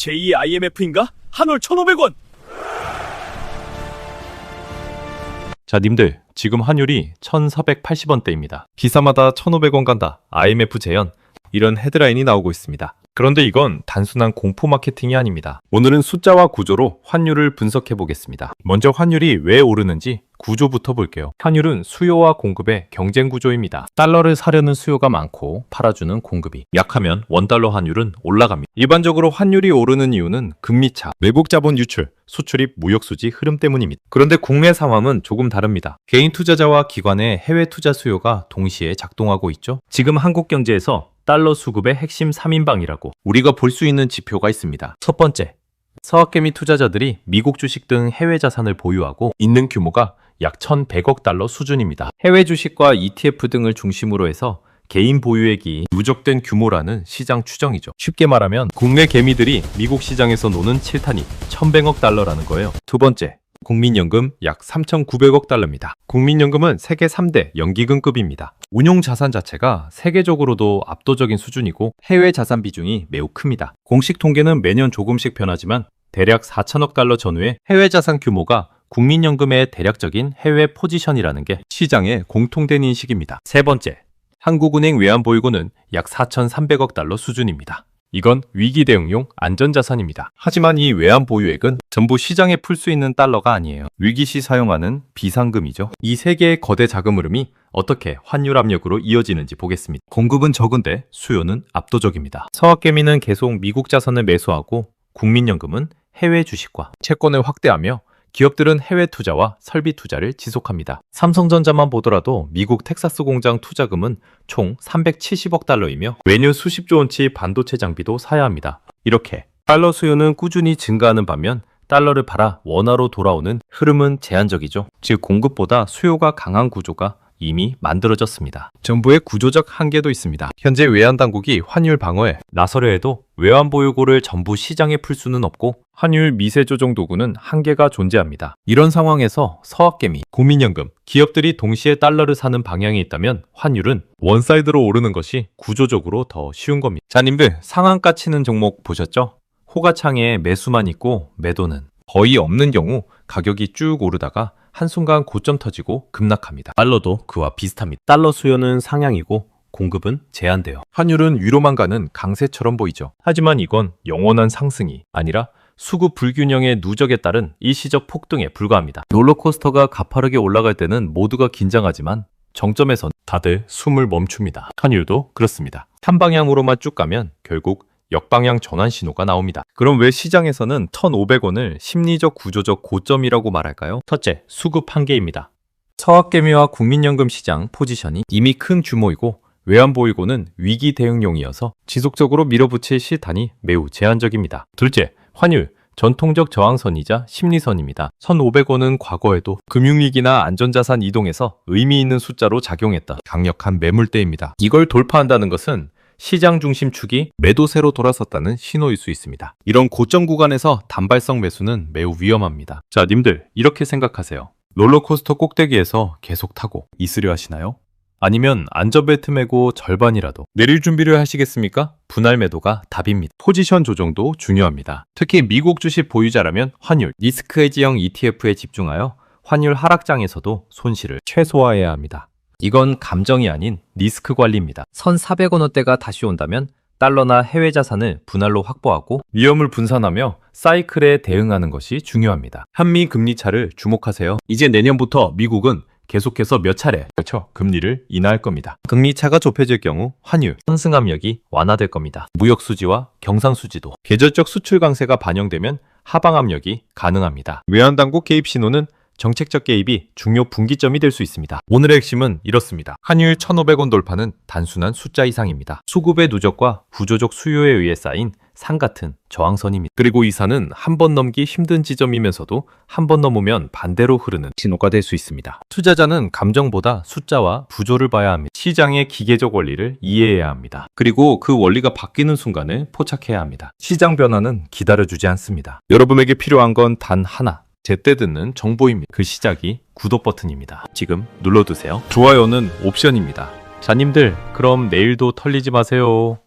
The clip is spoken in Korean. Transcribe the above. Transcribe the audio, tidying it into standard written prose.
제2의 IMF인가? 한 올 1,500원! 자, 님들, 지금 환율이 1,480원대입니다. 기사마다 1,500원 간다. IMF 재현. 이런 헤드라인이 나오고 있습니다. 그런데 이건 단순한 공포 마케팅이 아닙니다. 오늘은 숫자와 구조로 환율을 분석해 보겠습니다. 먼저 환율이 왜 오르는지 구조부터 볼게요. 환율은 수요와 공급의 경쟁 구조입니다. 달러를 사려는 수요가 많고 팔아주는 공급이 약하면 원달러 환율은 올라갑니다. 일반적으로 환율이 오르는 이유는 금리차, 외국 자본 유출, 수출입 무역수지 흐름 때문입니다. 그런데 국내 상황은 조금 다릅니다. 개인 투자자와 기관의 해외 투자 수요가 동시에 작동하고 있죠. 지금 한국 경제에서 달러 수급의 핵심 3인방이라고 우리가 볼 수 있는 지표가 있습니다. 첫 번째, 서학개미 투자자들이 미국 주식 등 해외 자산을 보유하고 있는 규모가 약 1,100억 달러 수준입니다. 해외 주식과 ETF 등을 중심으로 해서 개인 보유액이 누적된 규모라는 시장 추정이죠. 쉽게 말하면 국내 개미들이 미국 시장에서 노는 칠탄이 1,100억 달러라는 거예요. 두 번째, 국민연금 약 3,900억 달러입니다. 국민연금은 세계 3대 연기금급입니다. 운용 자산 자체가 세계적으로도 압도적인 수준이고 해외 자산 비중이 매우 큽니다. 공식 통계는 매년 조금씩 변하지만 대략 4천억 달러 전후의 해외 자산 규모가 국민연금의 대략적인 해외 포지션이라는 게 시장의 공통된 인식입니다. 세 번째, 한국은행 외환보유고는 약 4,300억 달러 수준입니다. 이건 위기 대응용 안전자산입니다. 하지만 이 외환보유액은 전부 시장에 풀 수 있는 달러가 아니에요. 위기 시 사용하는 비상금이죠. 이 세 개의 거대 자금 흐름이 어떻게 환율 압력으로 이어지는지 보겠습니다. 공급은 적은데 수요는 압도적입니다. 서학개미는 계속 미국 자산을 매수하고 국민연금은 해외 주식과 채권을 확대하며 기업들은 해외 투자와 설비 투자를 지속합니다. 삼성전자만 보더라도 미국 텍사스 공장 투자금은 총 370억 달러이며 매년 수십조 원치 반도체 장비도 사야 합니다. 이렇게 달러 수요는 꾸준히 증가하는 반면 달러를 팔아 원화로 돌아오는 흐름은 제한적이죠. 즉 공급보다 수요가 강한 구조가 이미 만들어졌습니다. 정부의 구조적 한계도 있습니다. 현재 외환당국이 환율 방어에 나서려 해도 외환보유고를 전부 시장에 풀 수는 없고 환율 미세조정 도구는 한계가 존재합니다. 이런 상황에서 서학개미, 국민연금, 기업들이 동시에 달러를 사는 방향이 있다면 환율은 원사이드로 오르는 것이 구조적으로 더 쉬운 겁니다. 자, 님들 상한가 치는 종목 보셨죠? 호가창에 매수만 있고 매도는 거의 없는 경우 가격이 쭉 오르다가 한순간 고점 터지고 급락합니다. 달러도 그와 비슷합니다. 달러 수요는 상향이고 공급은 제한돼요. 환율은 위로만 가는 강세처럼 보이죠. 하지만 이건 영원한 상승이 아니라 수급 불균형의 누적에 따른 일시적 폭등에 불과합니다. 롤러코스터가 가파르게 올라갈 때는 모두가 긴장하지만 정점에선 다들 숨을 멈춥니다. 환율도 그렇습니다. 한 방향으로만 쭉 가면 결국 역방향 전환 신호가 나옵니다. 그럼 왜 시장에서는 1,500원을 심리적 구조적 고점이라고 말할까요? 첫째, 수급 한계입니다. 서학개미와 국민연금 시장 포지션이 이미 큰 규모이고 외환보유고는 위기 대응용이어서 지속적으로 밀어붙일 시탄이 매우 제한적입니다. 둘째, 환율. 전통적 저항선이자 심리선입니다. 1,500원은 과거에도 금융위기나 안전자산 이동에서 의미 있는 숫자로 작용했다. 강력한 매물대입니다. 이걸 돌파한다는 것은 시장 중심 축이 매도세로 돌아섰다는 신호일 수 있습니다. 이런 고점 구간에서 단발성 매수는 매우 위험합니다. 자, 님들 이렇게 생각하세요. 롤러코스터 꼭대기에서 계속 타고 있으려 하시나요? 아니면 안전벨트 매고 절반이라도 내릴 준비를 하시겠습니까? 분할 매도가 답입니다. 포지션 조정도 중요합니다. 특히 미국 주식 보유자라면 환율, 리스크 헤지형 ETF에 집중하여 환율 하락장에서도 손실을 최소화해야 합니다. 이건 감정이 아닌 리스크 관리입니다. 1,400원대가 다시 온다면 달러나 해외 자산을 분할로 확보하고 위험을 분산하며 사이클에 대응하는 것이 중요합니다. 한미 금리 차를 주목하세요. 이제 내년부터 미국은 계속해서 몇 차례 금리를 인하할 겁니다. 금리 차가 좁혀질 경우 환율, 상승 압력이 완화될 겁니다. 무역 수지와 경상 수지도 계절적 수출 강세가 반영되면 하방 압력이 가능합니다. 외환당국 개입 신호는 정책적 개입이 중요 분기점이 될 수 있습니다. 오늘의 핵심은 이렇습니다. 환율 1,500원 돌파는 단순한 숫자 이상입니다. 수급의 누적과 구조적 수요에 의해 쌓인 산 같은 저항선입니다. 그리고 이 산은 한 번 넘기 힘든 지점이면서도 한 번 넘으면 반대로 흐르는 신호가 될 수 있습니다. 투자자는 감정보다 숫자와 구조를 봐야 합니다. 시장의 기계적 원리를 이해해야 합니다. 그리고 그 원리가 바뀌는 순간을 포착해야 합니다. 시장 변화는 기다려주지 않습니다. 여러분에게 필요한 건 단 하나. 제때 듣는 정보입니다. 그 시작이 구독 버튼입니다. 지금 눌러두세요. 좋아요는 옵션입니다. 자님들, 그럼 내일도 털리지 마세요.